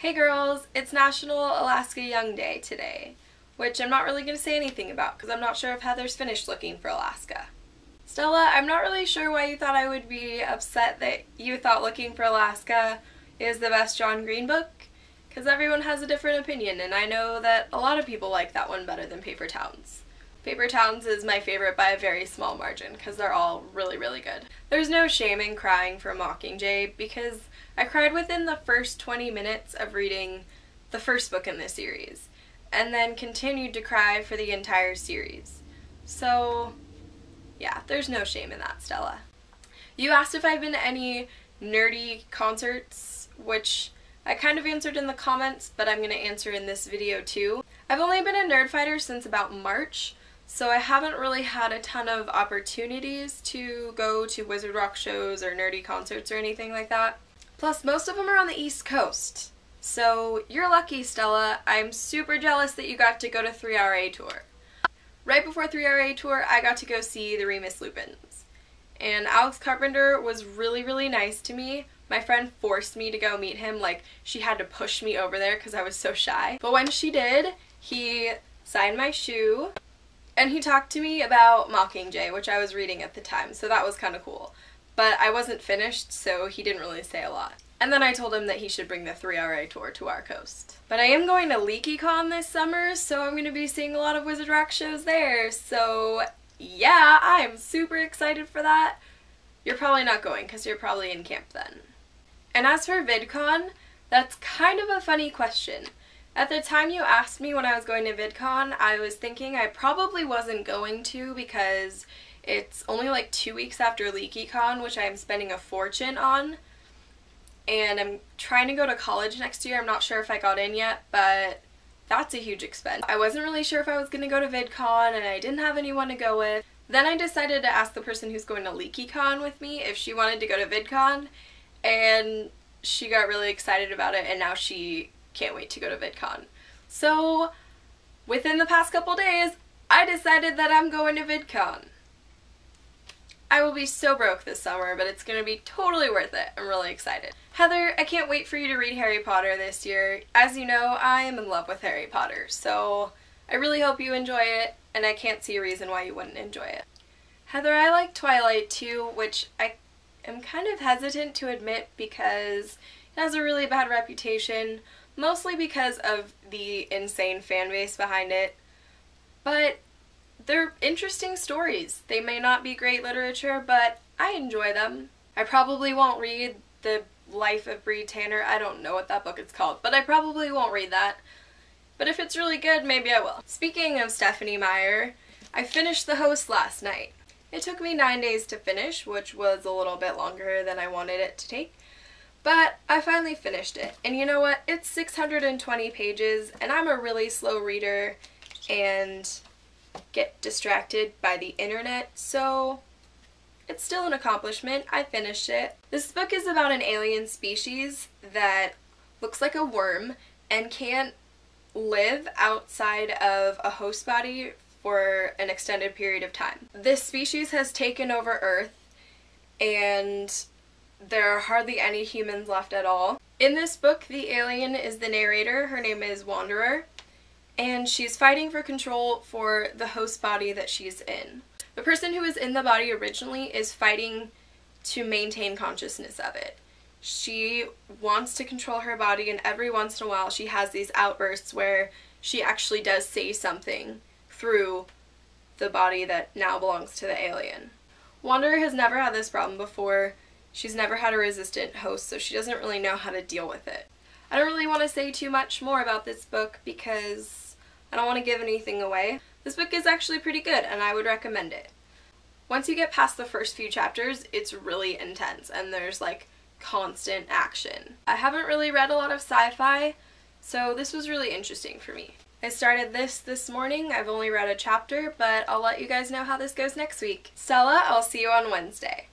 Hey girls, it's National Alaska Young Day today, which I'm not really going to say anything about because I'm not sure if Heather's finished looking for Alaska. Stella, I'm not really sure why you thought I would be upset that you thought Looking for Alaska is the best John Green book, because everyone has a different opinion, and I know that a lot of people like that one better than Paper Towns. Paper Towns is my favorite by a very small margin because they're all really, really good. There's no shame in crying for Mockingjay because I cried within the first 20 minutes of reading the first book in this series, and then continued to cry for the entire series. So, yeah, there's no shame in that, Stella. You asked if I've been to any nerdy concerts, which I kind of answered in the comments, but I'm going to answer in this video too. I've only been a Nerdfighter since about March, so I haven't really had a ton of opportunities to go to Wizard Rock shows or nerdy concerts or anything like that. Plus, most of them are on the East Coast. So, you're lucky, Stella. I'm super jealous that you got to go to 3RA Tour. Right before 3RA Tour, I got to go see the Remus Lupins. And Alex Carpenter was really, really nice to me. My friend forced me to go meet him, like she had to push me over there because I was so shy. But when she did, he signed my shoe, and he talked to me about Mockingjay, which I was reading at the time, so that was kind of cool. But I wasn't finished, so he didn't really say a lot. And then I told him that he should bring the 3RA Tour to our coast. But I am going to LeakyCon this summer, so I'm going to be seeing a lot of Wizard Rock shows there, so yeah, I'm super excited for that. You're probably not going, because you're probably in camp then. And as for VidCon, that's kind of a funny question. At the time you asked me when I was going to VidCon, I was thinking I probably wasn't going to because it's only like 2 weeks after LeakyCon, which I'm spending a fortune on. And I'm trying to go to college next year. I'm not sure if I got in yet, but that's a huge expense. I wasn't really sure if I was going to go to VidCon, and I didn't have anyone to go with. Then I decided to ask the person who's going to LeakyCon with me if she wanted to go to VidCon, and she got really excited about it, and now she can't wait to go to VidCon. So, within the past couple days, I decided that I'm going to VidCon. I will be so broke this summer, but it's going to be totally worth it. I'm really excited. Heather, I can't wait for you to read Harry Potter this year. As you know, I am in love with Harry Potter, so I really hope you enjoy it, and I can't see a reason why you wouldn't enjoy it. Heather, I like Twilight too, which I am kind of hesitant to admit because it has a really bad reputation, mostly because of the insane fan base behind it, but they're interesting stories. They may not be great literature, but I enjoy them. I probably won't read The Life of Bree Tanner. I don't know what that book is called, but I probably won't read that. But if it's really good, maybe I will. Speaking of Stephenie Meyer, I finished The Host last night. It took me 9 days to finish, which was a little bit longer than I wanted it to take. But I finally finished it, and you know what? It's 620 pages, and I'm a really slow reader and get distracted by the internet, so it's still an accomplishment. I finished it. This book is about an alien species that looks like a worm and can't live outside of a host body for an extended period of time. This species has taken over Earth, and there are hardly any humans left at all. In this book, the alien is the narrator. Her name is Wanderer, and she's fighting for control for the host body that she's in. The person who was in the body originally is fighting to maintain consciousness of it. She wants to control her body, and every once in a while she has these outbursts where she actually does say something through the body that now belongs to the alien. Wanderer has never had this problem before. She's never had a resistant host, so she doesn't really know how to deal with it. I don't really want to say too much more about this book because I don't want to give anything away. This book is actually pretty good, and I would recommend it. Once you get past the first few chapters, it's really intense, and there's like constant action. I haven't really read a lot of sci-fi, so this was really interesting for me. I started this morning. I've only read a chapter, but I'll let you guys know how this goes next week. Stella, I'll see you on Wednesday.